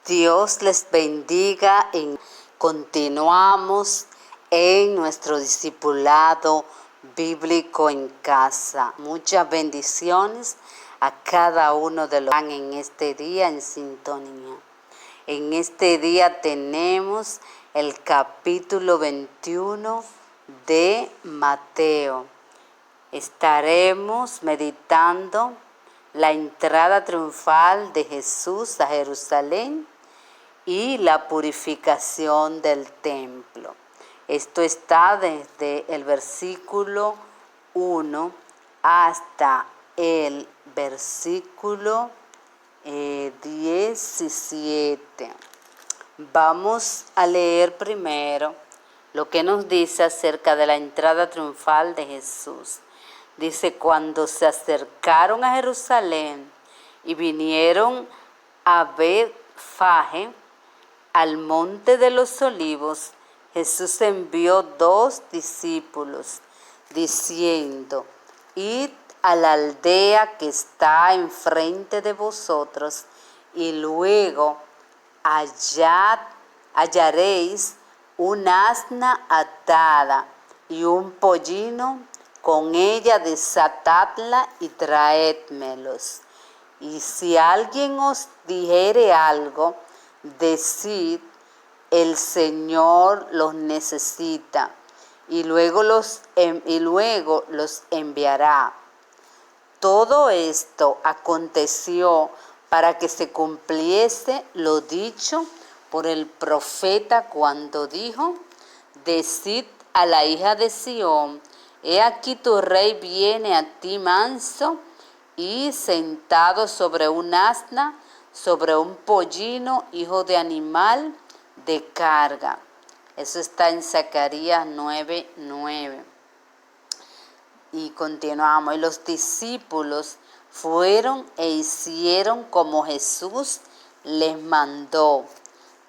Dios les bendiga. Continuamos en nuestro discipulado bíblico en casa. Muchas bendiciones a cada uno de los que están en este día en sintonía. En este día tenemos el capítulo 21 de Mateo. Estaremos meditando la entrada triunfal de Jesús a Jerusalén y la purificación del templo. Esto está desde el versículo 1 hasta el versículo 17. Vamos a leer primero lo que nos dice acerca de la entrada triunfal de Jesús. Dice: cuando se acercaron a Jerusalén y vinieron a Betfagé, al monte de los olivos, Jesús envió 2 discípulos, diciendo: id a la aldea que está enfrente de vosotros, y luego hallaréis un asna atada y un pollino con ella, desatadla y traédmelos. Y si alguien os dijere algo, decid: el Señor los necesita, y luego los enviará. Todo esto aconteció para que se cumpliese lo dicho por el profeta cuando dijo: decid a la hija de Sión, he aquí tu rey viene a ti manso y sentado sobre un asna, sobre un pollino, hijo de animal de carga. Eso está en Zacarías 9:9. Y continuamos. Y los discípulos fueron e hicieron como Jesús les mandó.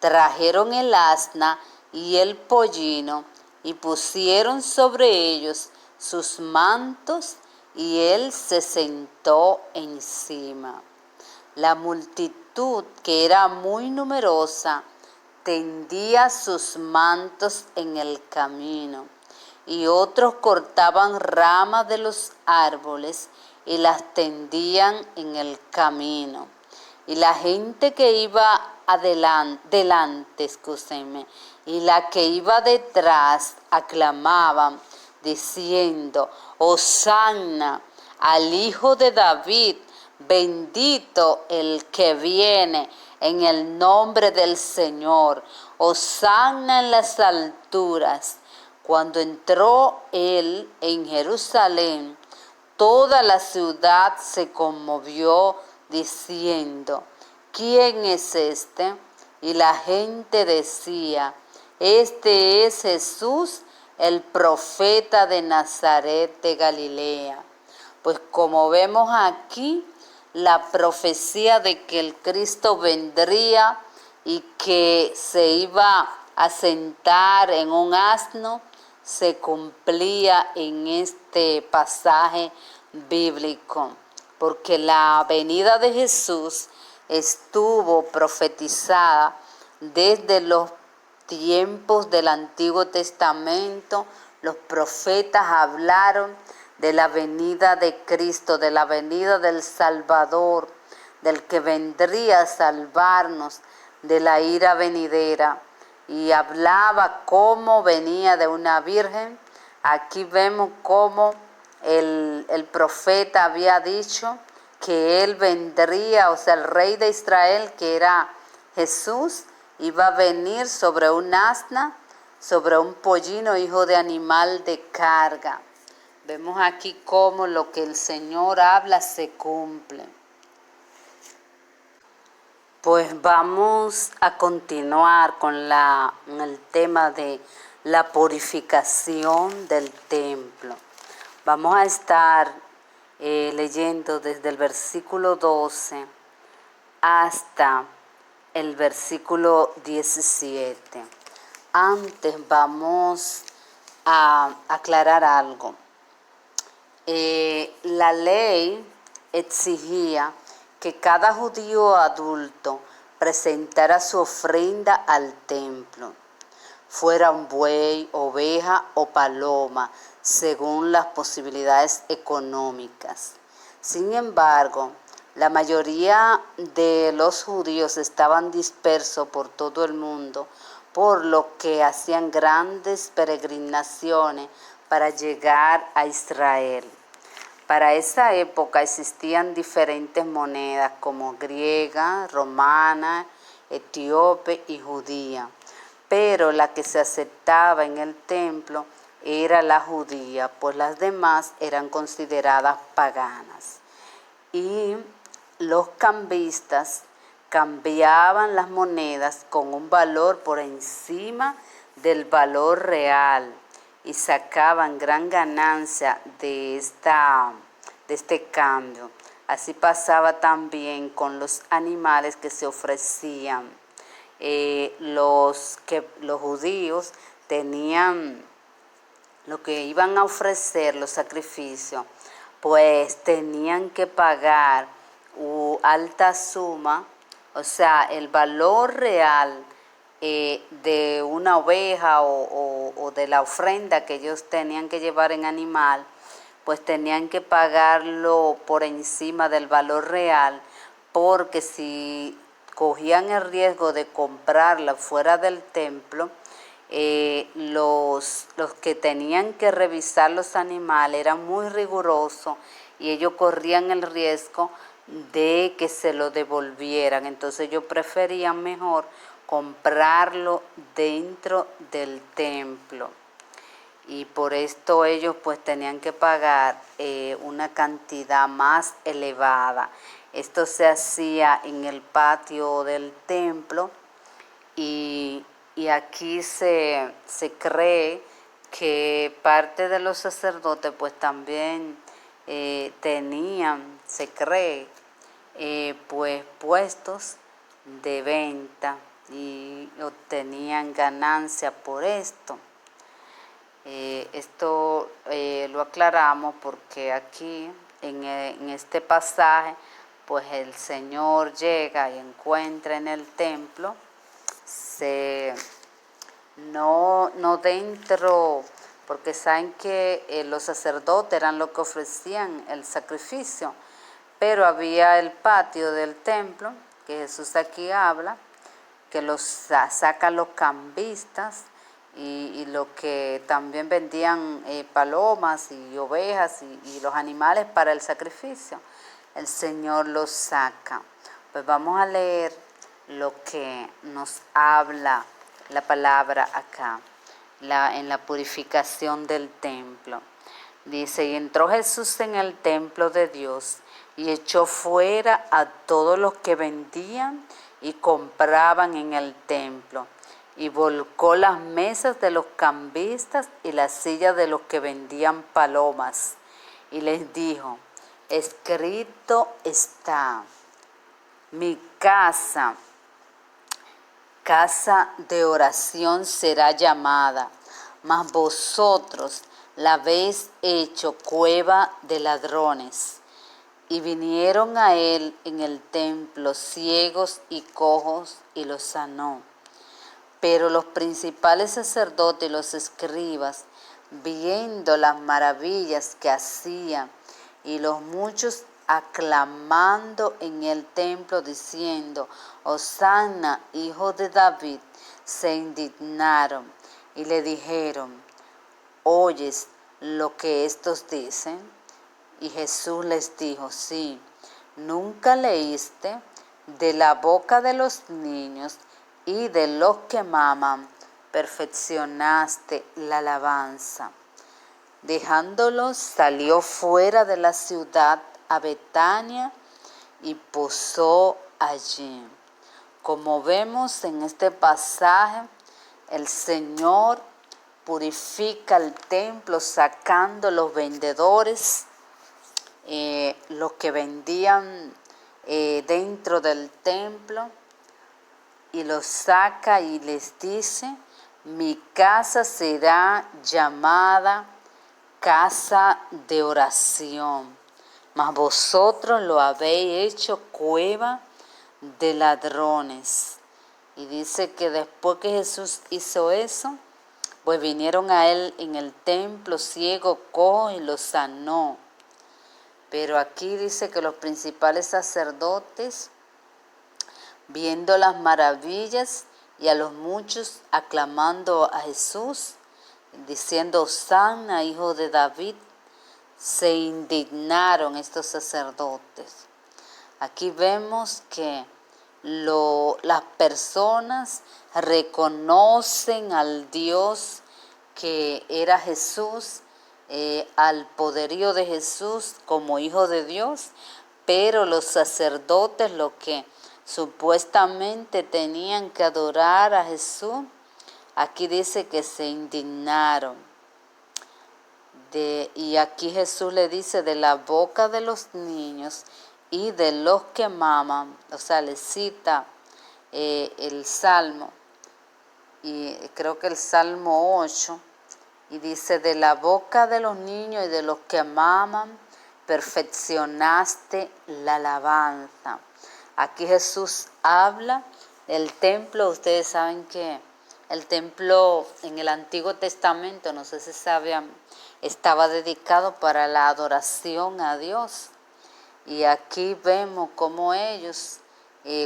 Trajeron el asna y el pollino y pusieron sobre ellos sus mantos, y él se sentó encima. La multitud, que era muy numerosa, tendía sus mantos en el camino, y otros cortaban ramas de los árboles y las tendían en el camino. Y la gente que iba delante, y la que iba detrás aclamaban, diciendo: Hosanna al Hijo de David, bendito el que viene en el nombre del Señor, Hosanna en las alturas. Cuando entró él en Jerusalén, toda la ciudad se conmovió, diciendo: ¿quién es este? Y la gente decía: este es Jesús, el profeta de Nazaret de Galilea. Pues como vemos aquí, la profecía de que el Cristo vendría y que se iba a sentar en un asno se cumplía en este pasaje bíblico, porque la venida de Jesús estuvo profetizada desde los tiempos del Antiguo Testamento. Los profetas hablaron de la venida de Cristo, de la venida del Salvador, del que vendría a salvarnos de la ira venidera, y hablaba cómo venía de una virgen. Aquí vemos cómo el profeta había dicho que él vendría, o sea, el rey de Israel, que era Jesús, iba a venir sobre un asna, sobre un pollino, hijo de animal de carga. Vemos aquí cómo lo que el Señor habla se cumple. Pues vamos a continuar con el tema de la purificación del templo. Vamos a estar leyendo desde el versículo 12 hasta el versículo 17. Antes vamos a aclarar algo. La ley exigía que cada judío adulto presentara su ofrenda al templo, fuera un buey, oveja o paloma, según las posibilidades económicas. Sin embargo, la mayoría de los judíos estaban dispersos por todo el mundo, por lo que hacían grandes peregrinaciones para llegar a Israel. Para esa época existían diferentes monedas como griega, romana, etíope y judía, pero la que se aceptaba en el templo era la judía, pues las demás eran consideradas paganas. Y los cambistas cambiaban las monedas con un valor por encima del valor real y sacaban gran ganancia de este cambio. Así pasaba también con los animales que se ofrecían. Los judíos tenían lo que iban a ofrecer, los sacrificios, pues tenían que pagar alta suma, o sea, el valor real de una oveja o de la ofrenda que ellos tenían que llevar en animal, pues tenían que pagarlo por encima del valor real, porque si cogían el riesgo de comprarla fuera del templo, los que tenían que revisar los animales eran muy rigurosos y ellos corrían el riesgo de que se lo devolvieran. Entonces ellos preferían mejor comprarlo dentro del templo, y por esto ellos pues tenían que pagar una cantidad más elevada. Esto se hacía en el patio del templo, y aquí se cree que parte de los sacerdotes pues también tenían, se cree, pues puestos de venta y obtenían ganancia por esto. Esto lo aclaramos porque aquí en este pasaje pues el Señor llega y encuentra en el templo, no dentro, porque saben que los sacerdotes eran los que ofrecían el sacrificio, pero había el patio del templo, que Jesús aquí habla, que los sacan los cambistas y los que también vendían palomas y ovejas y los animales para el sacrificio. El Señor los saca. Pues vamos a leer lo que nos habla la palabra acá, en la purificación del templo. Dice, y entró Jesús en el templo de Dios y echó fuera a todos los que vendían y compraban en el templo, y volcó las mesas de los cambistas y las sillas de los que vendían palomas, y les dijo, escrito está, mi casa de oración será llamada, mas vosotros la habéis hecho cueva de ladrones. Y vinieron a él en el templo ciegos y cojos, y los sanó. Pero los principales sacerdotes y los escribas, viendo las maravillas que hacía, y los muchos aclamando en el templo, diciendo, Hosanna, hijo de David, se indignaron y le dijeron, ¿oyes lo que estos dicen? Y Jesús les dijo, sí, ¿nunca leíste? De la boca de los niños y de los que maman, perfeccionaste la alabanza. Dejándolos, salió fuera de la ciudad a Betania y posó allí. Como vemos en este pasaje, el Señor purifica el templo sacando los vendedores, los que vendían dentro del templo, y los saca y les dice, mi casa será llamada casa de oración, mas vosotros lo habéis hecho cueva de ladrones. Y dice que después que Jesús hizo eso, pues vinieron a él en el templo ciego, cojo, y lo sanó. Pero aquí dice que los principales sacerdotes, viendo las maravillas y a los muchos aclamando a Jesús, diciendo: Hosana, hijo de David, se indignaron estos sacerdotes. Aquí vemos que las personas reconocen al Dios que era Jesús, al poderío de Jesús como hijo de Dios, pero los sacerdotes, lo que supuestamente tenían que adorar a Jesús, aquí dice que se indignaron. Y aquí Jesús le dice: de la boca de los niños y de los que maman, o sea, le cita el Salmo, y creo que el Salmo 8, y dice: de la boca de los niños y de los que maman, perfeccionaste la alabanza. Aquí Jesús habla del templo. Ustedes saben que el templo en el Antiguo Testamento, no sé si sabían, estaba dedicado para la adoración a Dios. Y aquí vemos cómo ellos,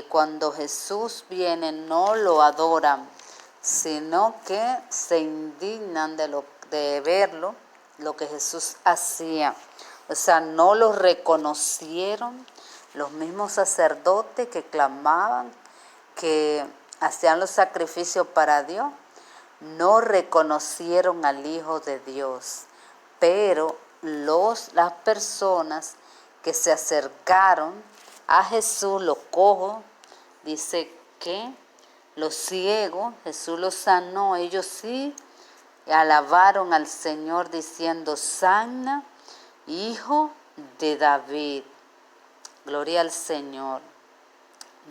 cuando Jesús viene, no lo adoran, sino que se indignan de verlo, lo que Jesús hacía. O sea, no lo reconocieron. Los mismos sacerdotes que clamaban, que hacían los sacrificios para Dios, no reconocieron al Hijo de Dios. Pero las personas que se acercaron a Jesús, los cojos, dice que los ciegos, Jesús los sanó, ellos sí alabaron al Señor diciendo: Sana, hijo de David. Gloria al Señor.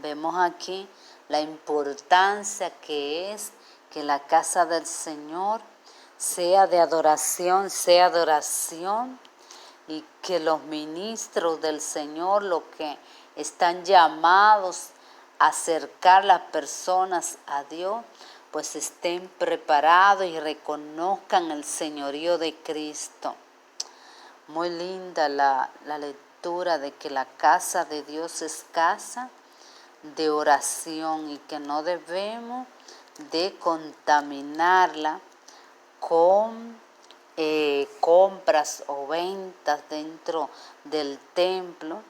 Vemos aquí la importancia que es que la casa del Señor sea de adoración, y que los ministros del Señor, los que están llamados a acercar las personas a Dios, pues estén preparados y reconozcan el señorío de Cristo. Muy linda la lectura de que la casa de Dios es casa de oración y que no debemos de contaminarla con compras o ventas dentro del templo,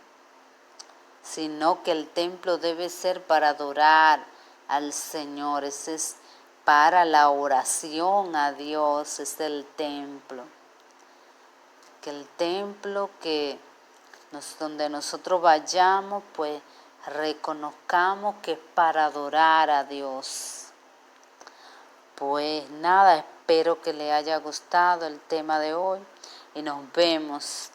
sino que el templo debe ser para adorar al Señor. Ese es para la oración a Dios, es el templo. Que el templo donde nosotros vayamos, pues reconozcamos que es para adorar a Dios. Pues nada, espero que les haya gustado el tema de hoy y nos vemos